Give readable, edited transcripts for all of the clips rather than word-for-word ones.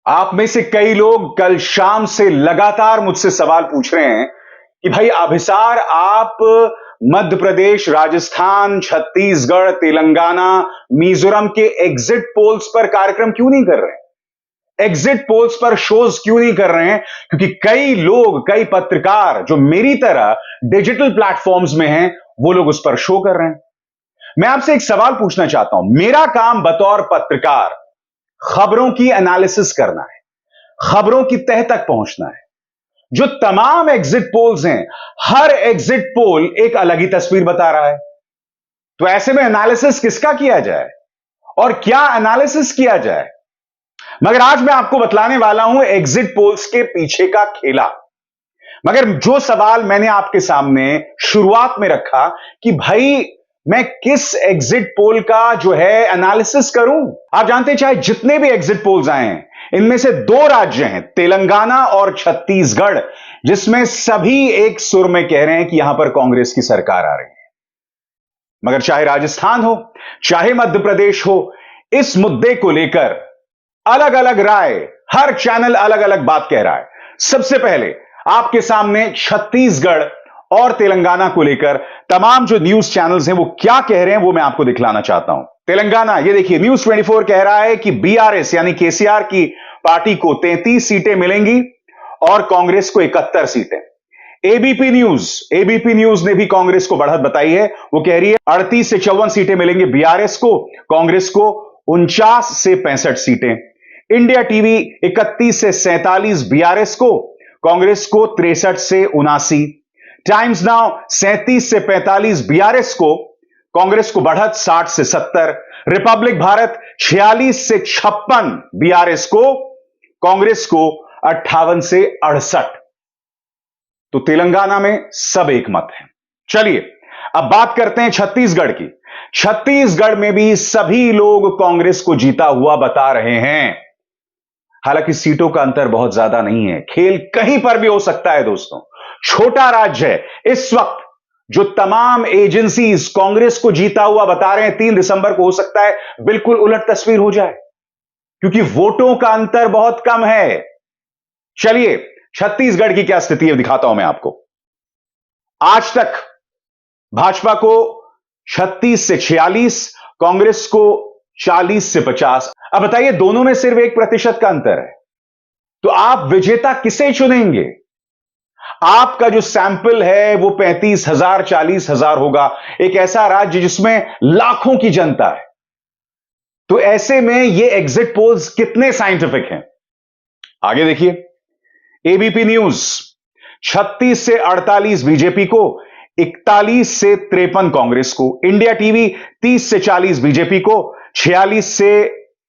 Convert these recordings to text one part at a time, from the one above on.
आप में से कई लोग कल शाम से लगातार मुझसे सवाल पूछ रहे हैं कि भाई अभिसार, आप मध्य प्रदेश, राजस्थान, छत्तीसगढ़, तेलंगाना, मिजोरम के एग्जिट पोल्स पर कार्यक्रम क्यों नहीं कर रहे हैं? एग्जिट पोल्स पर शोज क्यों नहीं कर रहे हैं? क्योंकि कई लोग, कई पत्रकार जो मेरी तरह डिजिटल प्लेटफॉर्म्स में हैं, वो लोग उस पर शो कर रहे हैं। मैं आपसे एक सवाल पूछना चाहता हूं। मेरा काम बतौर पत्रकार खबरों की एनालिसिस करना है, खबरों की तह तक पहुंचना है। जो तमाम एग्जिट पोल्स हैं, हर एग्जिट पोल एक अलग ही तस्वीर बता रहा है। तो ऐसे में एनालिसिस किसका किया जाए और क्या एनालिसिस किया जाए? मगर आज मैं आपको बतलाने वाला हूं एग्जिट पोल्स के पीछे का खेला। मगर जो सवाल मैंने आपके सामने शुरुआत में रखा कि भाई मैं किस एग्जिट पोल का जो है एनालिसिस करूं। आप जानते हैं, चाहे जितने भी एग्जिट पोल्स आए हैं, इनमें से दो राज्य हैं, तेलंगाना और छत्तीसगढ़, जिसमें सभी एक सुर में कह रहे हैं कि यहां पर कांग्रेस की सरकार आ रही है। मगर चाहे राजस्थान हो, चाहे मध्य प्रदेश हो, इस मुद्दे को लेकर अलग अलग राय, हर चैनल अलग अलग बात कह रहा है। सबसे पहले आपके सामने छत्तीसगढ़ और तेलंगाना को लेकर तमाम जो न्यूज चैनल्स हैं वो क्या कह रहे हैं, वो मैं आपको दिखलाना चाहता हूं। तेलंगाना, ये देखिए, न्यूज 24 कह रहा है कि बीआरएस यानी केसीआर की पार्टी को 33 सीटें मिलेंगी और कांग्रेस को 71 सीटें। एबीपी न्यूज ने भी कांग्रेस को बढ़त बताई है। वो कह रही है 38 से 54 सीटें मिलेंगी बीआरएस को, कांग्रेस को 49 से 65 सीटें। इंडिया टीवी 31 से 47 बीआरएस को, कांग्रेस को 63 से 79। टाइम्स नाउ 37 से 45 बीआरएस को, कांग्रेस को बढ़त 60 से 70। रिपब्लिक भारत 46 से 56 बीआरएस को, कांग्रेस को 58 से 68। तो तेलंगाना में सब एक मत है। चलिए अब बात करते हैं छत्तीसगढ़ की। छत्तीसगढ़ में भी सभी लोग कांग्रेस को जीता हुआ बता रहे हैं। हालांकि सीटों का अंतर बहुत ज्यादा नहीं है, खेल कहीं पर भी हो सकता है दोस्तों। छोटा राज्य है। इस वक्त जो तमाम एजेंसीज कांग्रेस को जीता हुआ बता रहे हैं, 3 दिसंबर को हो सकता है बिल्कुल उलट तस्वीर हो जाए, क्योंकि वोटों का अंतर बहुत कम है। चलिए छत्तीसगढ़ की क्या स्थिति है दिखाता हूं मैं आपको। आज तक भाजपा को 36 से 46, कांग्रेस को 40 से 50। अब बताइए, दोनों में सिर्फ 1% का अंतर है। तो आप विजेता किसे चुनेंगे? आपका जो सैंपल है वो 35,000 40,000 होगा, एक ऐसा राज्य जिसमें लाखों की जनता है। तो ऐसे में ये एग्जिट पोल्स कितने साइंटिफिक हैं? आगे देखिए, एबीपी न्यूज 36 से 48 बीजेपी को, 41 से 53 कांग्रेस को। इंडिया टीवी 30 से 40 बीजेपी को, 46 से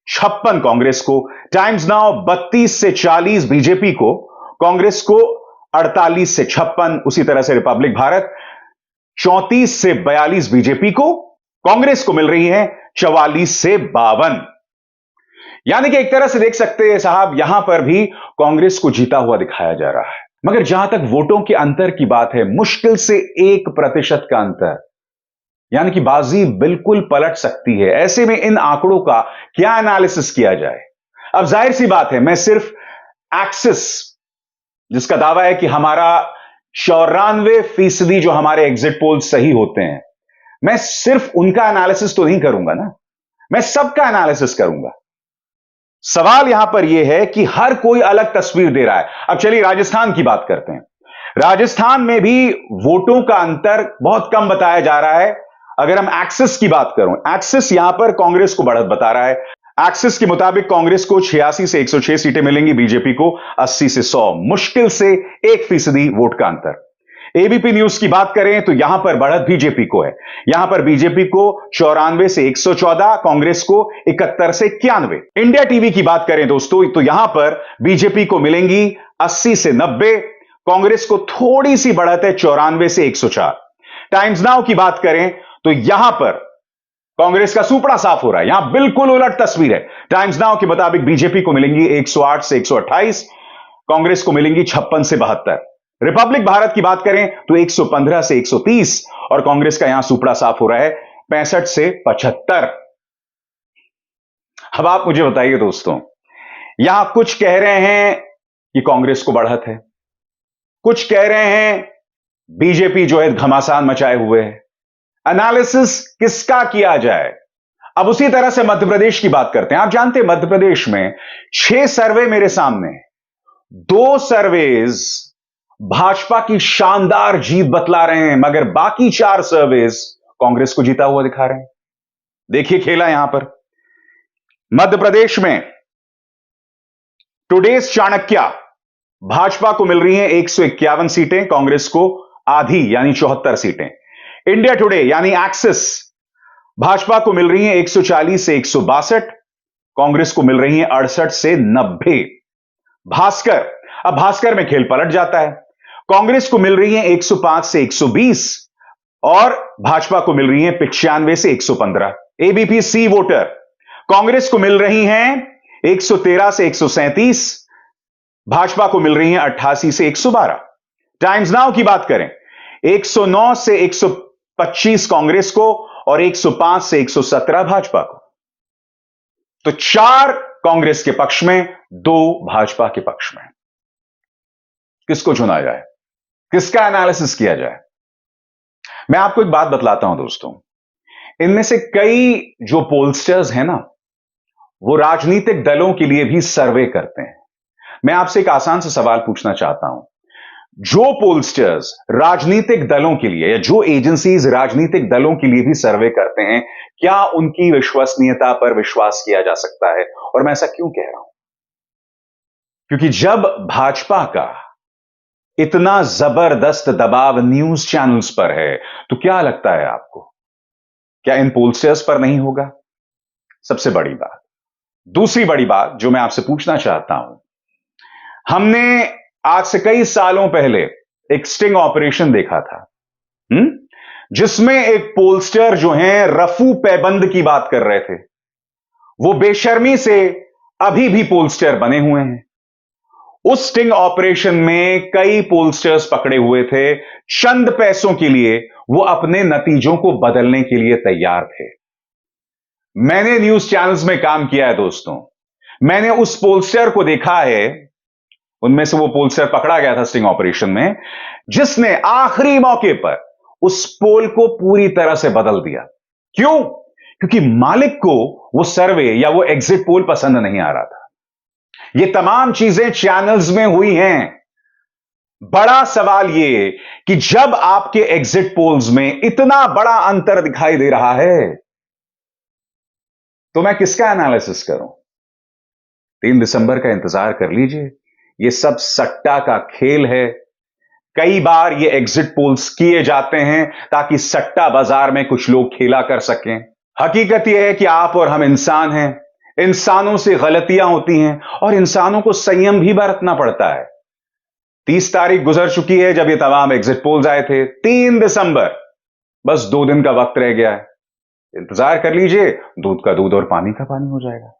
56 कांग्रेस को। टाइम्स नाउ 32 से 40 बीजेपी को, कांग्रेस को 48 से 56। उसी तरह से रिपब्लिक भारत 34 से 42 बीजेपी को, कांग्रेस को मिल रही है 44 से 52। यानी कि एक तरह से देख सकते हैं साहब, यहां पर भी कांग्रेस को जीता हुआ दिखाया जा रहा है। मगर जहां तक वोटों के अंतर की बात है, मुश्किल से 1% का अंतर, यानी कि बाजी बिल्कुल पलट सकती है। ऐसे में इन आंकड़ों का क्या एनालिसिस किया जाए? अब जाहिर सी बात है, मैं सिर्फ एक्सिस, जिसका दावा है कि हमारा 94% जो हमारे एग्जिट पोल सही होते हैं, मैं सिर्फ उनका एनालिसिस तो नहीं करूंगा ना, मैं सबका एनालिसिस करूंगा। सवाल यहां पर यह है कि हर कोई अलग तस्वीर दे रहा है। अब चलिए राजस्थान की बात करते हैं। राजस्थान में भी वोटों का अंतर बहुत कम बताया जा रहा है। अगर हम एक्सिस की बात करूं, एक्सिस यहां पर कांग्रेस को बढ़त बता रहा है। एक्सिस के मुताबिक कांग्रेस को 86 से 106 सीटें मिलेंगी, बीजेपी को 80 से 100। मुश्किल से 1% वोट का अंतर। एबीपी न्यूज की बात करें तो यहां पर बढ़त बीजेपी को है। यहां पर बीजेपी को 94 से 114, कांग्रेस को 71 से 91। इंडिया टीवी की बात करें दोस्तों तो यहां पर बीजेपी को मिलेंगी 80 से 90, कांग्रेस को थोड़ी सी बढ़त है 94 से 104। टाइम्स नाउ की बात करें तो यहां पर कांग्रेस का सुपड़ा साफ हो रहा है, यहां बिल्कुल उलट तस्वीर है। टाइम्स नाउ के मुताबिक बीजेपी को मिलेंगी 108 से 128, कांग्रेस को मिलेंगी 56 से 72। रिपब्लिक भारत की बात करें तो 115 से 130 और कांग्रेस का यहां सुपड़ा साफ हो रहा है 65 से 75। अब आप मुझे बताइए दोस्तों, यहां कुछ कह रहे हैं कि कांग्रेस को बढ़त है, कुछ कह रहे हैं बीजेपी जो है घमासान मचाए हुए है। एनालिसिस किसका किया जाए? अब उसी तरह से मध्य प्रदेश की बात करते हैं। आप जानते हैं मध्य प्रदेश में 6 सर्वे मेरे सामने, 2 सर्वेज भाजपा की शानदार जीत बतला रहे हैं, मगर बाकी 4 सर्वेज कांग्रेस को जीता हुआ दिखा रहे हैं। देखिए खेला यहां पर मध्य प्रदेश में टुडेज चाणक्य भाजपा को मिल रही हैं 151 सीटें, कांग्रेस को आधी यानी 74 सीटें। इंडिया टुडे यानी एक्सिस भाजपा को मिल रही हैं 140 से 162, कांग्रेस को मिल रही हैं 68 से 90। भास्कर, अब भास्कर में खेल पलट जाता है, कांग्रेस को मिल रही हैं 105 से 120 और भाजपा को मिल रही हैं 95 से 115। एबीपी सी वोटर, कांग्रेस को मिल रही हैं 113 से 137, भाजपा को मिल रही हैं 88 से 112। टाइम्स नाउ की बात करें, 109 से 125 कांग्रेस को और 105 से 117 भाजपा को। तो 4 कांग्रेस के पक्ष में, 2 भाजपा के पक्ष में। किसको चुना जाए, किसका एनालिसिस किया जाए? मैं आपको एक बात बतलाता हूं दोस्तों, इनमें से कई जो पोलस्टर्स हैं ना, वो राजनीतिक दलों के लिए भी सर्वे करते हैं। मैं आपसे एक आसान सा सवाल पूछना चाहता हूं, जो पोलस्टर्स राजनीतिक दलों के लिए या जो एजेंसीज राजनीतिक दलों के लिए भी सर्वे करते हैं, क्या उनकी विश्वसनीयता पर विश्वास किया जा सकता है? और मैं ऐसा क्यों कह रहा हूं? क्योंकि जब भाजपा का इतना जबरदस्त दबाव न्यूज चैनल्स पर है, तो क्या लगता है आपको, क्या इन पोलस्टर्स पर नहीं होगा? सबसे बड़ी बात, दूसरी बड़ी बात जो मैं आपसे पूछना चाहता हूं, हमने आज से कई सालों पहले एक स्टिंग ऑपरेशन देखा था, जिसमें एक पोलस्टर जो हैं रफू पैबंद की बात कर रहे थे। वो बेशर्मी से अभी भी पोलस्टर बने हुए हैं। उस स्टिंग ऑपरेशन में कई पोलस्टर्स पकड़े हुए थे, चंद पैसों के लिए वो अपने नतीजों को बदलने के लिए तैयार थे। मैंने न्यूज चैनल्स में काम किया है दोस्तों, मैंने उस पोलस्टर को देखा है, उनमें से वो पोलस्टर पकड़ा गया था स्टिंग ऑपरेशन में, जिसने आखिरी मौके पर उस पोल को पूरी तरह से बदल दिया। क्यों? क्योंकि मालिक को वो सर्वे या वो एग्जिट पोल पसंद नहीं आ रहा था। ये तमाम चीजें चैनल्स में हुई हैं। बड़ा सवाल ये कि जब आपके एग्जिट पोल्स में इतना बड़ा अंतर दिखाई दे रहा है, तो मैं किसका एनालिसिस करूं? 3 दिसंबर का इंतजार कर लीजिए। ये सब सट्टा का खेल है। कई बार ये एग्जिट पोल्स किए जाते हैं ताकि सट्टा बाजार में कुछ लोग खेला कर सकें। हकीकत यह है कि आप और हम इंसान हैं, इंसानों से गलतियां होती हैं और इंसानों को संयम भी बरतना पड़ता है। 30 तारीख गुजर चुकी है जब ये तमाम एग्जिट पोल्स आए थे। 3 दिसंबर, बस 2 दिन का वक्त रह गया है। इंतजार कर लीजिए, दूध का दूध और पानी का पानी हो जाएगा।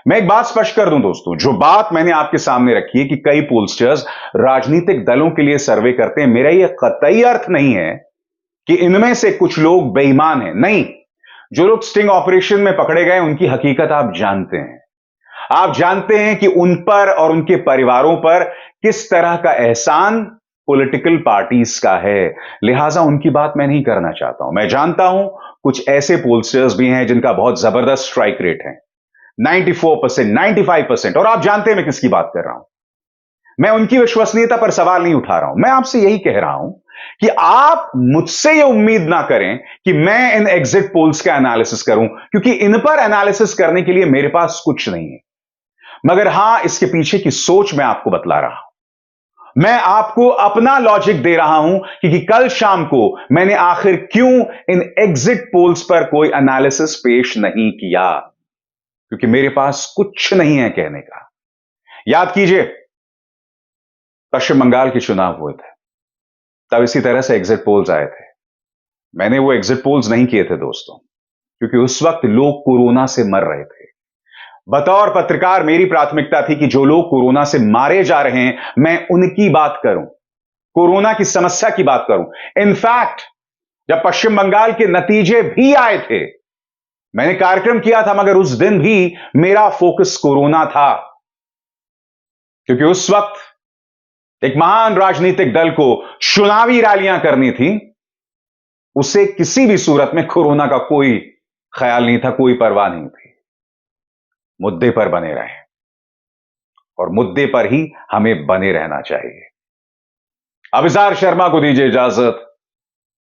मैं एक बात स्पष्ट कर दूं दोस्तों, जो बात मैंने आपके सामने रखी है कि कई पोलस्टर्स राजनीतिक दलों के लिए सर्वे करते हैं, मेरा यह कतई अर्थ नहीं है कि इनमें से कुछ लोग बेईमान हैं। नहीं, जो लोग स्टिंग ऑपरेशन में पकड़े गए उनकी हकीकत आप जानते हैं। आप जानते हैं कि उन पर और उनके परिवारों पर किस तरह का एहसान पॉलिटिकल पार्टीज का है, लिहाजा उनकी बात मैं नहीं करना चाहता हूं। मैं जानता हूं कुछ ऐसे पोलस्टर्स भी हैं जिनका बहुत जबरदस्त स्ट्राइक रेट है, 94%, 95%, और आप जानते हैं मैं किसकी बात कर रहा हूं। मैं उनकी विश्वसनीयता पर सवाल नहीं उठा रहा हूं। मैं आपसे यही कह रहा हूं कि आप मुझसे यह उम्मीद ना करें कि मैं इन एग्जिट पोल्स का एनालिसिस करूं, क्योंकि इन पर एनालिसिस करने के लिए मेरे पास कुछ नहीं है। मगर हां, इसके पीछे की सोच मैं आपको बतला रहा हूं। मैं आपको अपना लॉजिक दे रहा हूं कि कल शाम को मैंने आखिर क्यों इन एग्जिट पोल्स पर कोई एनालिसिस पेश नहीं किया, क्योंकि मेरे पास कुछ नहीं है कहने का। याद कीजिए, पश्चिम बंगाल के चुनाव हुए थे, तब इसी तरह से एग्जिट पोल्स आए थे। मैंने वो एग्जिट पोल्स नहीं किए थे दोस्तों, क्योंकि उस वक्त लोग कोरोना से मर रहे थे। बतौर पत्रकार मेरी प्राथमिकता थी कि जो लोग कोरोना से मारे जा रहे हैं, मैं उनकी बात करूं, कोरोना की समस्या की बात करूं। इनफैक्ट जब पश्चिम बंगाल के नतीजे भी आए थे, मैंने कार्यक्रम किया था, मगर उस दिन भी मेरा फोकस कोरोना था। क्योंकि उस वक्त एक महान राजनीतिक दल को चुनावी रैलियां करनी थी, उसे किसी भी सूरत में कोरोना का कोई ख्याल नहीं था, कोई परवाह नहीं थी। मुद्दे पर बने रहें और मुद्दे पर ही हमें बने रहना चाहिए। अभिसार शर्मा को दीजिए इजाजत।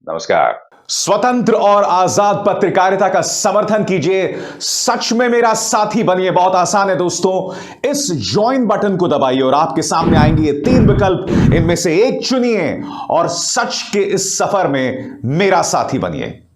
नमस्कार। स्वतंत्र और आजाद पत्रकारिता का समर्थन कीजिए, सच में मेरा साथी बनिए। बहुत आसान है दोस्तों, इस ज्वाइन बटन को दबाइए और आपके सामने आएंगे ये 3 विकल्प, इनमें से एक चुनिए और सच के इस सफर में मेरा साथी बनिए।